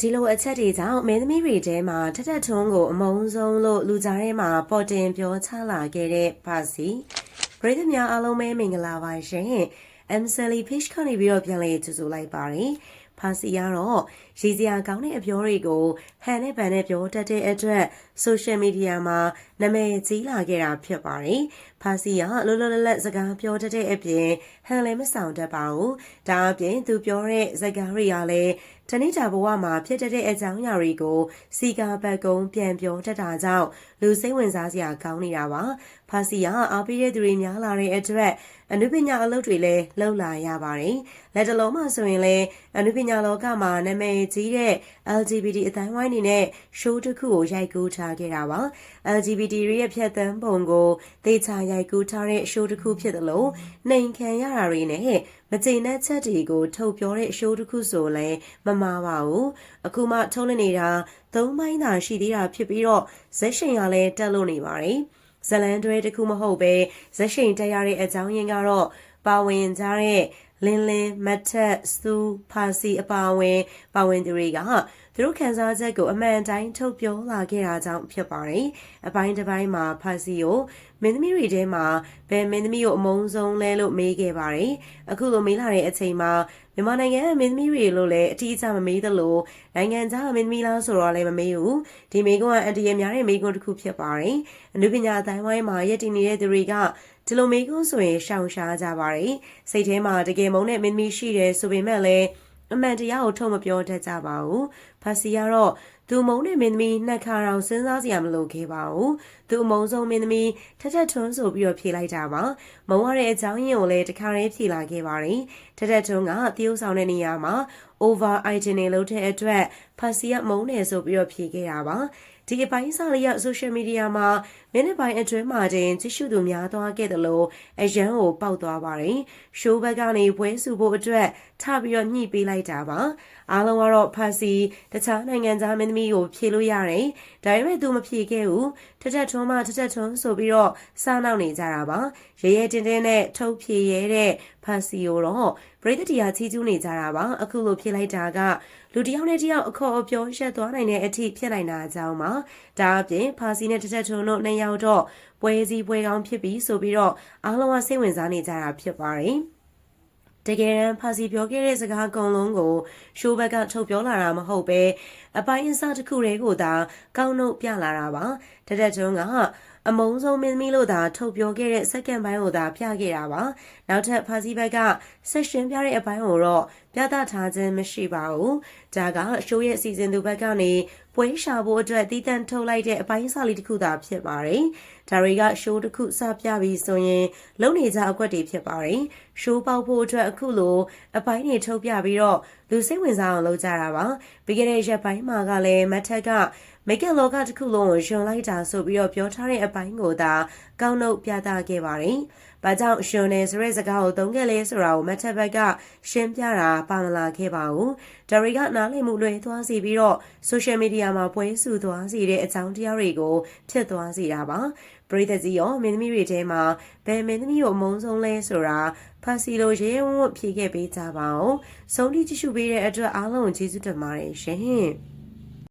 ဒီလိုအချက်တွေကြောင့်မင်းသမီးတွေထဲမှာထထထွန်းကိုအမုန်းဆုံးလို့လူကြားထဲမှာပေါ်တင်ပြောချလာခဲ့တဲ့ပါစီပရိသတ်များအားလုံးပဲမင်္ဂလာပါရှင် Sally Fish ကနေပြီးတော့ပြန်လည်ကြိုဆိုလိုက်ပါတယ်ဖာစီကတော့ရည်စရာကောင်းတဲ့အပြောတွေကိုဟန်နဲ့ဗန်နဲ့ပြောတတ်တဲ့အတွက် social media မှာနာမည်ကြီးလာခဲ့တာဖြစ်ပါတယ်။ဖာစီကလောလောလတ်လတ်စကားပြောတတ်တဲ့အပြင်ဟန်လည်းမဆောင်တတ်ပါဘူး။ဒါအပြင်သူပြောတဲ့စကားတွေကလည်းတနေ့တာဘဝမှာဖြစ်တတ်တဲ့အကြောင်းအရာတွေကိုစီကာပတ်ကုန်းပြန်ပြောတတ်တာကြောင့်လူစိတ်ဝင်စားစရာကောင်းနေတာပါ။ဖာစီကအားပေးတဲ့သူတွေများလာတဲ့အတွက်အနုပညာအလုပ်တွေလည်းလှုပ်လာရပါတယ်။လက်တလုံးမှာဆိုရင်လည်းအနုပညာလောကမှာနာမည်ကြီးတဲ့ LGBT အတိုင်းဝိုင်းနေနဲ့ show တစ်ခုကိုရိုက်ကူးထားခဲ့တာပါ။ LGBT ရဲ့ဖြတ်သန်းပုံကိုသေချာရိုက်ကူးထားတဲ့ show တစ်ခုဖြစ်တယ်လို့နှိမ်ခံရတာတွေနဲ့မကျေနပ်ချက်တွေကိုထုတ်ပြောတဲ့ show တစ်ခုဆိုလည်းမမှားပါဘူး။အခုမှထုတ်လွှင့်နေတာ၃ပိုင်းသာရှိသေးတာဖြစ်ပြီးတော့ဇက်ရှင်ကလည်းတက်လို့နေပါတယ်။ဇလန်တွဲတစ်ခုမဟုတ်ပဲဇက်ရှင်တက်ရတဲ့အကြောင်းရင်းကတော့ပါဝင်ကြတဲ့လင်းမတ်ထက်စူဖာစီအပါဝင်ပါဝင်သူတွေကသူတို့ခံစားချက်ကိုအမှန်တိုင်းထုတ်ပြောလာခဲ့တာကြောင့်ဖြစ်ပါတယ်။အပိုင်းတစ်ပိုင်းမှာဖာစီကိုမင်းသမီးတွေထဲမှာဘယ်မင်းသမီးကိုအမုန်းဆုံးလဲလို့မေးခဲ့ပါတယ်။အခုလိုမေးလာတဲ့အချိန်မှာမြန်မာနိုင်ငံမင်းသမီးတွေလို့လည်းအထူးအကျမမေးသလိုနိုင်ငံခြားမင်းသမီးလားဆိုတော့လည်းမမေးဘူး။ဒီမေးခွန်းကအန်တီရဲ့များတဲ့မေးခွန်းတစ်ခုဖြစ်ပါတယ်။အနုပညာအတိုင်းဝိုင်းမှာရည်တည်နေတဲ့သူတွေကဒီလိုမေးခွန်းဆိုရင်ရှောင်ရှားကြပါတယ်။စိတ်ထဲမှာတကယ်မုန်းတဲ့မင်းသမီးရှိတယ်ဆိုပေမဲ့လည်းအမှန်တရားကိုထုတ်မပြောတတ်ကြပါဘူး။ဖာစီကတော့သူမုန်းတဲ့မင်းသမီးနှစ်ခါတောင်စဉ်းစားစရာမလိုခဲ့ပါဘူး။သူအမုန်းဆုံးမင်းသမီးထထထွန်းဆိုပြီးတော့ဖြေလိုက်တာပါ။မုန်းရတဲ့အကြောင်းရင်းကိုလည်းတခါတည်းဖြေလာခဲ့ပါတယ်။ထထထွန်းကတရုပ်ဆောင်တဲ့နေရာမှာ over item လုပ်တဲ့အတွက်ဖာစီကမုန်းတယ်ဆိုပြီးတော့ဖြေခဲ့တာပါ။ဒီအပိုင်းစားလေးရ social media မှာမိနစ်ပိုင်းအတွင်းမှာတင်ကြည့်ရှုသူများသွားခဲ့တယ်လို့အရန်ကိုပေါက်သွားပါတယ်။ show ဘက်ကနေပွဲစုဖို့အတွက်ထပြီးတော့ညှိပေးလိုက်တာပါ။အားလုံးကတော့ဖာစီတခြားနိုင်ငံသားမင်းသမီးကိုဖြေလို့ရတယ်။ဒါပေမဲ့သူမဖြေခဲ့ဘူး။ထထထွန်းမှထထထွန်းဆိုပြီးတော့စားနောက်နေကြတာပါ။ရဲရဲတင်းတင်းနဲ့ထုတ်ဖြေရဲတဲ့ဖာစီကိုတော့ပရိသတ်တရားချီးကျူးနေကြတာပါ။အခုလိုဖြေလိုက်တာကလူတယောက်နဲ့တယောက်အခေါ်အပြောရက်သွားနိုင်တဲ့အထိဖြစ်နိုင်တာအကြောင်းပါဒါအပြင်ဖာစီနဲ့တထထွန်းတို့နှစ်ယောက်တော့ပွဲစည်းပွဲကောင်းဖြစ်ပြီးဆိုပြီးတော့အားလုံးကစိတ်ဝင်စားနေကြတာဖြစ်ပါတယ်တကယ်တမ်းဖာစီပြောခဲ့တဲ့စကားအကုန်လုံးကိုရှိုးဘက်ကထုတ်ပြောလာတာမဟုတ်ပဲအပိုင်းအစတစ်ခုတည်းကိုသာကောင်းနှုတ်ပြလာတာပါတထထွန်းကအမုန်းဆုံးမင်းသမီးလို့သာထုတ်ပြောခဲ့တဲ့စက္ကန့်ပိုင်းကိုသာပြခဲ့တာပါနောက်ထပ်ဖာစီဘက်ကဆက်ရှင်ပြတဲ့အပိုင်းကိုတော့ပြသထားခြင်းမရှိပါဘူးဒါကရှိုးရဲ့စီစဉ်သူဘက်ကနေပွဲရှာဖို့အတွက်တီးတန့်ထုတ်လိုက်တဲ့အပိုင်းစာလေးတစ်ခုသာဖြစ်ပါတယ်ဒါတွေကရှိုးတစ်ခုစပြပြီးဆိုရင်လုံနေကြအကွက်တွေဖြစ်ပါတယ်ရှိုးပေါက်ဖို့အတွက်အခုလိုအပိုင်းတွေထုတ်ပြပြီးတော့လူစိတ်ဝင်စားအောင်လုပ်ကြတာပါပြီးခဲ့တဲ့ရက်ပိုင်းမှာကလည်းမတ်ထက်ကမိကလောကတစ်ခုလုံးကိုယွန်လိုက်တာဆိုပြီးတော့ပြောထားတဲ့အပိုင်းကိုသာကောင်းနှုတ်ပြသခဲ့ပါတယ်။ဘာကြောင့်ယွန်နေဆိုတဲ့စကားကိုသုံးခဲ့လဲဆိုတာကိုမတ်ထက်ဘက်ကရှင်းပြတာပါမလာခဲ့ပါဘူး။ဒါတွေကနားလည်မှုလွဲသွားစီပြီးတော့ social media မှာပွဲစုသွားစီတဲ့အကြောင်းတရားတွေကိုဖြစ်သွားစီတာပါ။ပရိသတ်ကြီးရောမင်းသမီးတွေထဲမှာဘယ်မင်းသမီးကိုအမုန်းဆုံးလဲဆိုတာဖာစီလိုရဲဝံ့ဖြေခဲ့ပေးကြပါဦး။ဆုံးဖြတ်ကြည့်ရှုပေးတဲ့အတွက်အားလုံးကိုကျေးဇူးတင်ပါတယ်ရှင်။